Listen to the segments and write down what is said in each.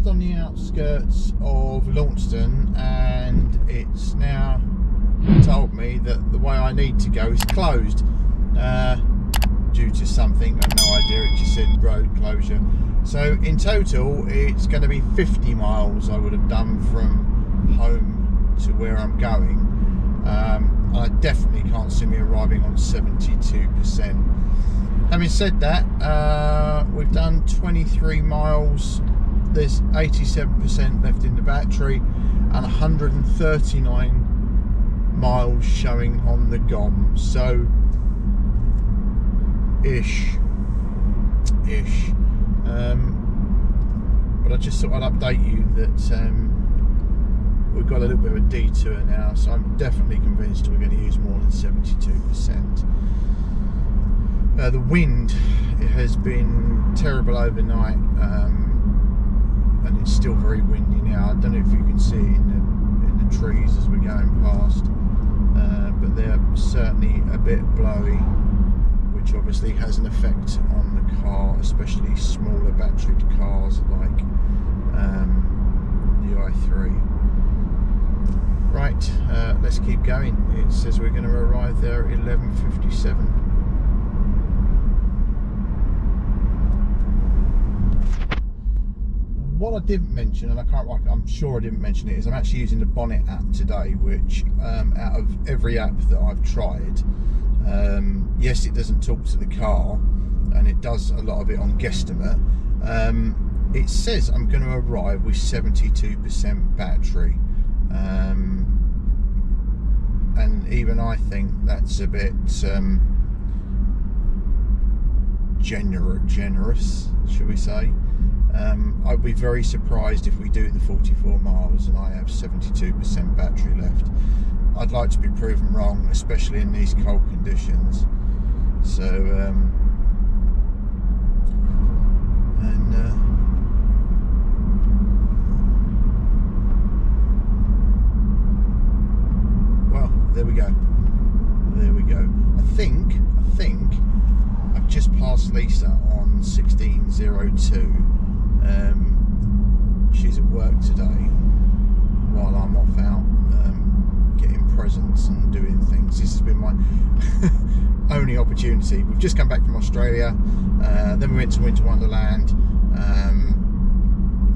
just on the outskirts of Launceston, and it's now told me that the way I need to go is closed due to something. I have no idea, it just said road closure. So in total it's going to be 50 miles I would have done from home to where I'm going. I definitely can't see me arriving on 72%. Having said that, we've done 23 miles, there's 87% left in the battery, and 139 miles showing on the GOM. So ish. But I just thought I'd update you that we've got a little bit of a detour now, so I'm definitely convinced we're going to use more than 72%. The wind, it has been terrible overnight, and it's still very windy now. I don't know if you can see it in the trees as we're going past, but they're certainly a bit blowy, which obviously has an effect on the car, especially smaller batteried cars like the i3. Right, let's keep going. It says we're going to arrive there at 11:57. What I didn't mention, and I'm sure I didn't mention it, is I'm actually using the Bonnet app today, which out of every app that I've tried, yes, it doesn't talk to the car, and it does a lot of it on guesstimate. It says I'm going to arrive with 72% battery, and even I think that's a bit generous, should we say. I'd be very surprised if we do the 44 miles and I have 72% battery left. I'd like to be proven wrong, especially in these cold conditions. So, well, there we go. There we go. I think I've just passed Lisa on 1602. She's at work today while I'm off out getting presents and doing things. This has been my only opportunity. We've just come back from Australia, then we went to Winter Wonderland,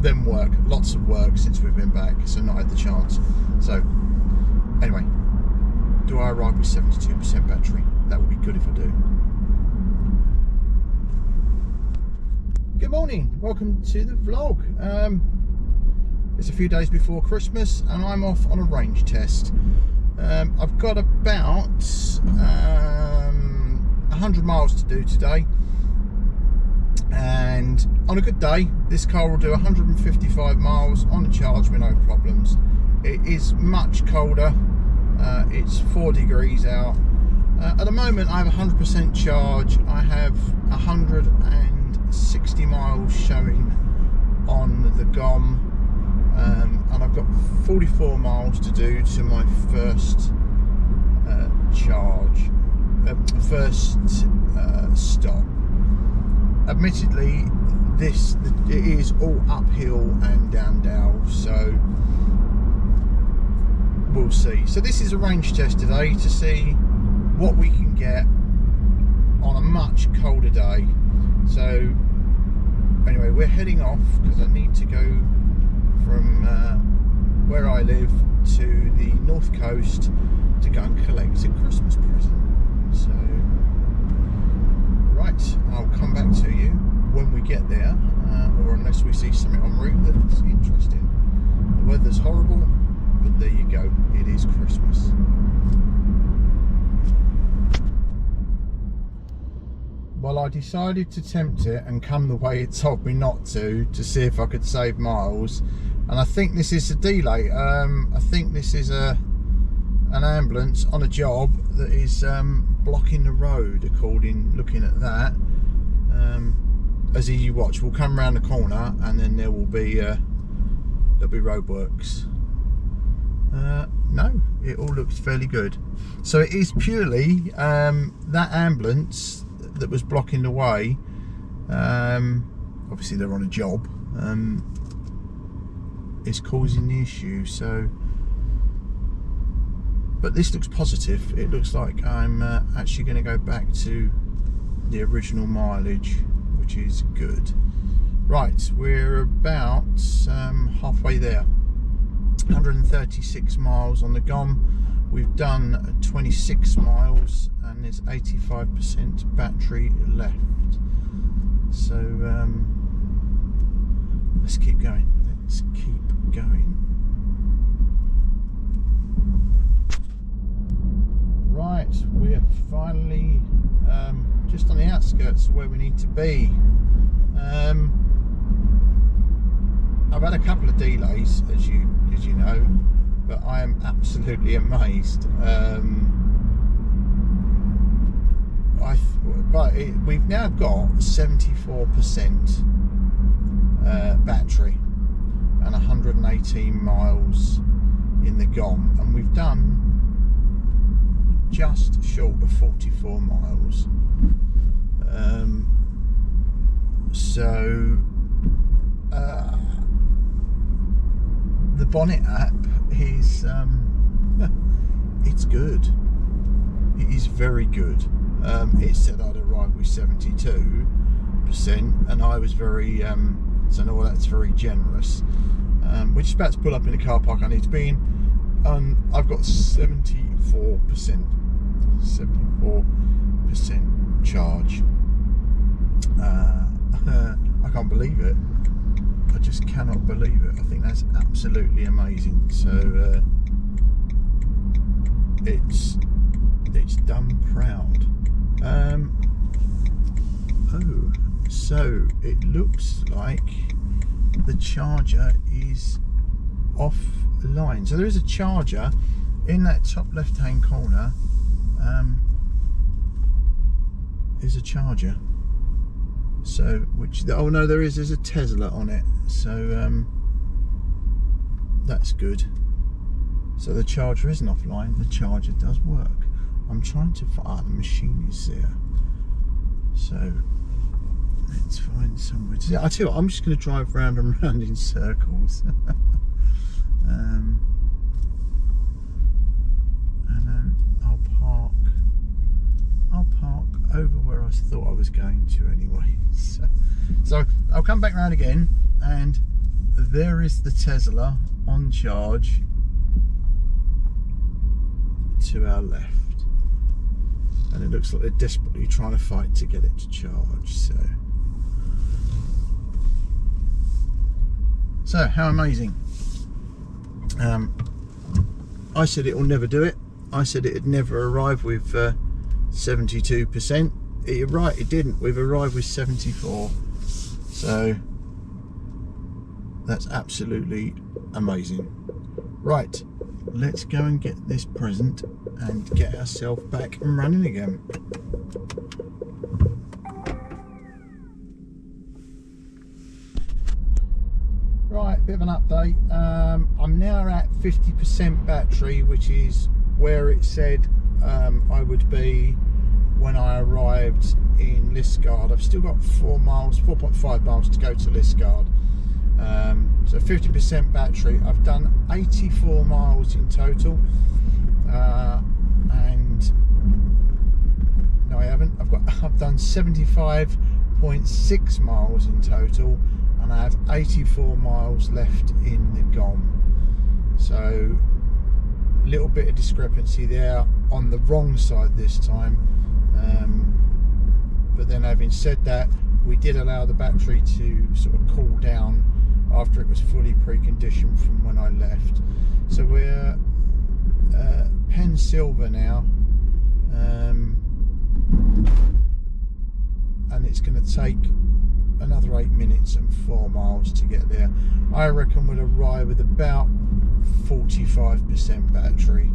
then work, lots of work since we've been back, so not had the chance. So anyway, do I arrive with 72% battery? That would be good if I do. Good morning, welcome to the vlog. It's a few days before Christmas and I'm off on a range test. I've got about 100 miles to do today, and on a good day this car will do 155 miles on the charge with no problems. It is much colder, it's 4 degrees out. At the moment I have 100% charge. I have 160 miles showing on the GOM, and I've got 44 miles to do to my first stop. Admittedly, it is all uphill and down Dale, so we'll see. So this is a range test today to see what we can get on a much colder day. So anyway, we're heading off because I need to go from where I live to the north coast to go and collect a Christmas present. So right, I'll come back to you when we get there, or unless we see something en route that's interesting. The weather's horrible, but there you go, it is Christmas. Well, I decided to tempt it and come the way it told me not to see if I could save miles, and I think this is a delay. I think this is an ambulance on a job that is blocking the road, looking at that. As you watch, we'll come around the corner and then there'll be roadworks. No, it all looks fairly good. So it is purely that ambulance that was blocking the way. Obviously they're on a job, is causing the issue. So, but this looks positive. It looks like I'm actually going to go back to the original mileage, which is good. Right, we're about halfway there. 136 miles on the GOM. We've done 26 miles and there's 85% battery left. So let's keep going. Let's keep going. Right, we're finally just on the outskirts of where we need to be. I've had a couple of delays, as you know, but I am absolutely amazed. We've now got 74% battery and 118 miles in the GOM, and we've done just short of 44 miles. The Bonnet app is it's good. It is very good. It said I'd arrived with 72%, and I was very so no, that's very generous. We're just about to pull up in the car park I need to be in, and I've got 74% charge. I can't believe it. I just cannot believe it. I think that's absolutely amazing. So it's done proud. Oh, so it looks like the charger is offline. So there is a charger in that top left hand corner. Is a charger. So oh no, there's a Tesla on it. So that's good. So the charger isn't offline. The charger does work. I'm trying to find the machine is there. So let's find somewhere to. I tell you what, I'm just going to drive round and round in circles. And I'll park over where I thought I was going to anyway. So I'll come back round again, and there is the Tesla on charge to our left, and it looks like they're desperately trying to fight to get it to charge. So how amazing. I said it will never do it. I said it had never arrived with 72%. You're right, it didn't. We've arrived with 74. So that's absolutely amazing. Right, let's go and get this present and get ourselves back and running again. Right, bit of an update. I'm now at 50% battery, which is where it said I would be when I arrived in Liskeard. I've still got 4.5 miles to go to Liskeard. So 50% battery. I've done 84 miles in total, and no, I haven't. I've done 75.6 miles in total, and I have 84 miles left in the GOM. So a little bit of discrepancy there on the wrong side this time. But then, having said that, we did allow the battery to sort of cool down after it was fully preconditioned from when I left. So we're Pen Silver now, and it's going to take another 8 minutes and 4 miles to get there. I reckon we'll arrive with about 45% battery,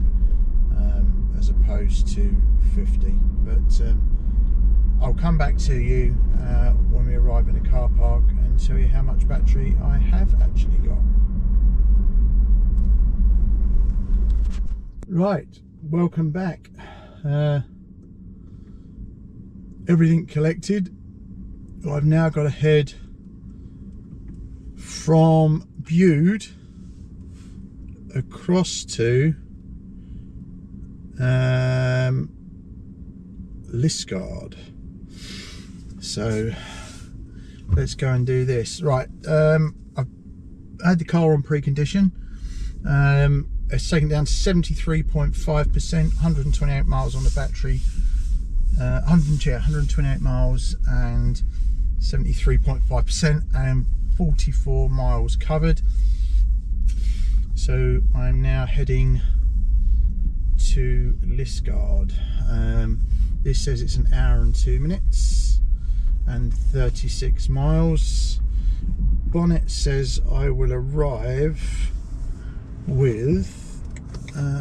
as opposed to 50. But I'll come back to you when we arrive in the car park and tell you how much battery I have actually got. Right, welcome back. Everything collected. I've now got to head from Bude across to Liskeard. So let's go and do this. Right, I've had the car on precondition. It's taken down to 73.5%, 128 miles on the battery, 128 miles and 73.5%, and 44 miles covered. So I'm now heading to Liskeard. This says it's an hour and 2 minutes and 36 miles. Bonnet says I will arrive with oh,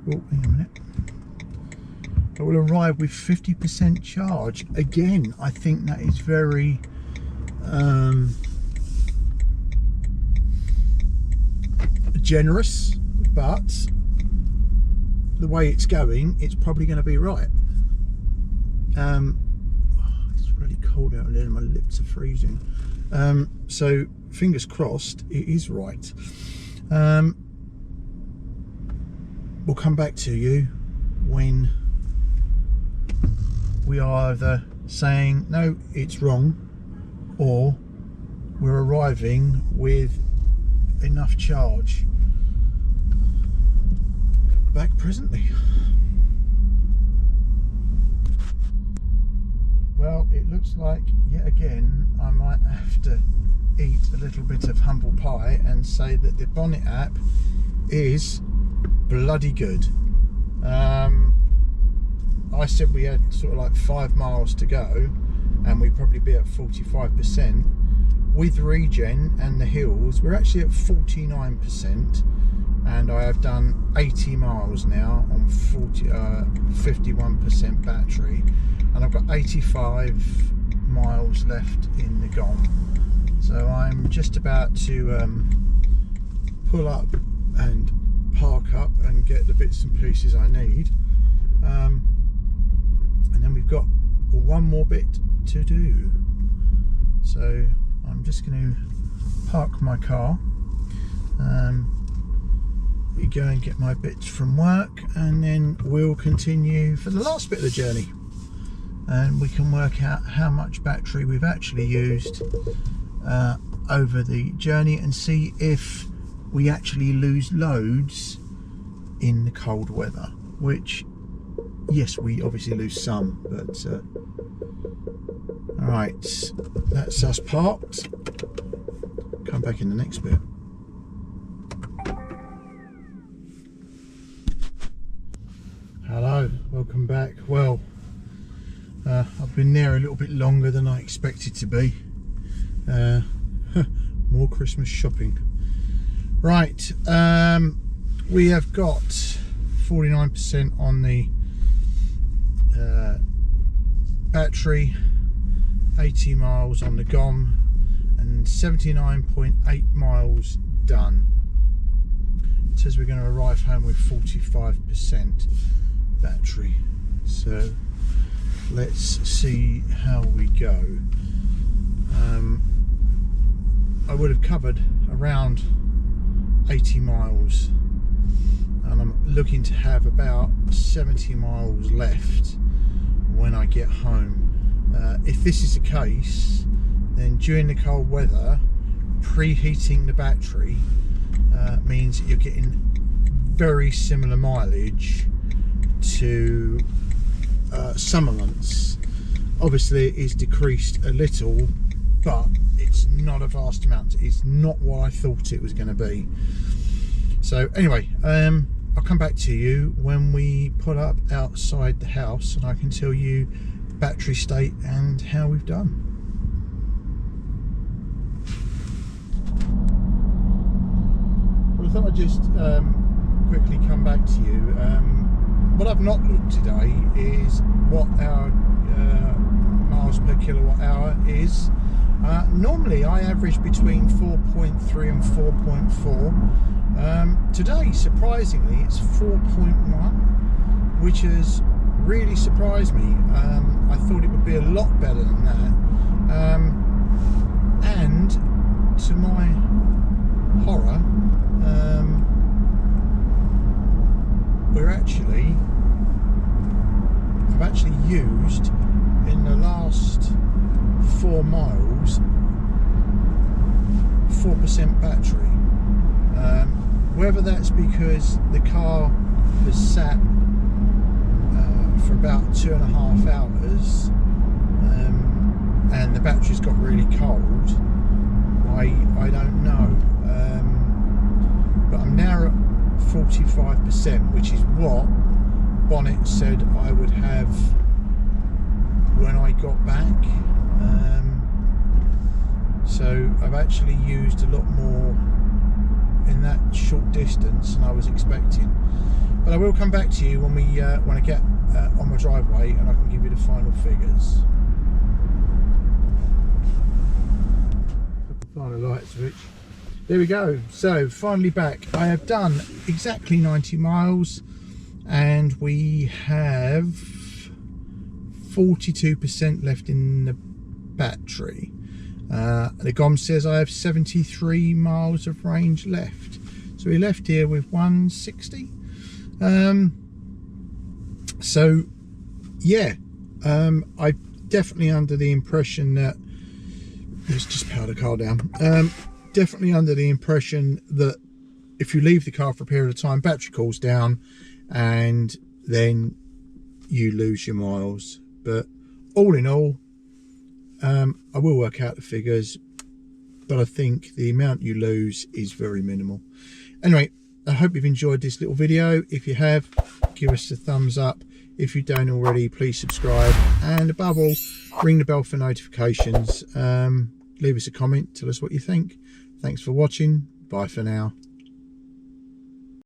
hang on a minute. I will arrive with 50% charge. Again, I think that is very generous, but the way it's going, it's probably going to be right. It's really cold out there and my lips are freezing. So fingers crossed it is right. We'll come back to you when we are either saying no, it's wrong, or we're arriving with enough charge. Back presently. Well, it looks like yet again I might have to eat a little bit of humble pie and say that the Bonnet app is bloody good. I said we had sort of like 5 miles to go and we'd probably be at 45%. With regen and the hills, we're actually at 49%, and I have done 80 miles now on 51% battery, and I've got 85 miles left in the GOM. So I'm just about to pull up and park up and get the bits and pieces I need, and then we've got one more bit to do. So I'm just going to park my car, go and get my bits from work, and then we'll continue for the last bit of the journey, and we can work out how much battery we've actually used over the journey, and see if we actually lose loads in the cold weather, which yes, we obviously lose some, but all right, that's us parked. Come back in the next bit. Hello, welcome back. Well, I've been there a little bit longer than I expected to be. More Christmas shopping. Right, we have got 49% on the battery, 80 miles on the GOM, and 79.8 miles done. It says we're going to arrive home with 45% battery, so let's see how we go. I would have covered around 80 miles, and I'm looking to have about 70 miles left when I get home. If this is the case, then during the cold weather, preheating the battery means that you're getting very similar mileage to summer months. Obviously it is decreased a little, but it's not a vast amount. It's not what I thought it was going to be. So anyway, I'll come back to you when we pull up outside the house, and I can tell you battery state and how we've done. Well, I thought I'd just quickly come back to you. What I've not looked today is what our miles per kilowatt hour is. Normally I average between 4.3 and 4.4. Today, surprisingly, it's 4.1, which has really surprised me. I thought it would be a lot better than that. And to my horror, I've actually used in the last 4 miles 4% battery. Whether that's because the car has sat for about 2.5 hours and the battery's got really cold, I don't know, but I'm now at 45%, which is what Bonnet said I would have when I got back. So I've actually used a lot more in that short distance than I was expecting. But I will come back to you when I get on my driveway and I can give you the final figures. Final light switch. There we go. So finally back. I have done exactly 90 miles and we have 42% left in the battery. The GOM says I have 73 miles of range left. So we left here with 160. So yeah, I'm definitely under the impression that, let's just power the car down, definitely under the impression that if you leave the car for a period of time, battery cools down and then you lose your miles. But all in all, I will work out the figures, but I think the amount you lose is very minimal. Anyway, I hope you've enjoyed this little video. If you have, give us a thumbs up. If you don't already, please subscribe, and above all, ring the bell for notifications. Leave us a comment, tell us what you think. Thanks for watching. Bye for now.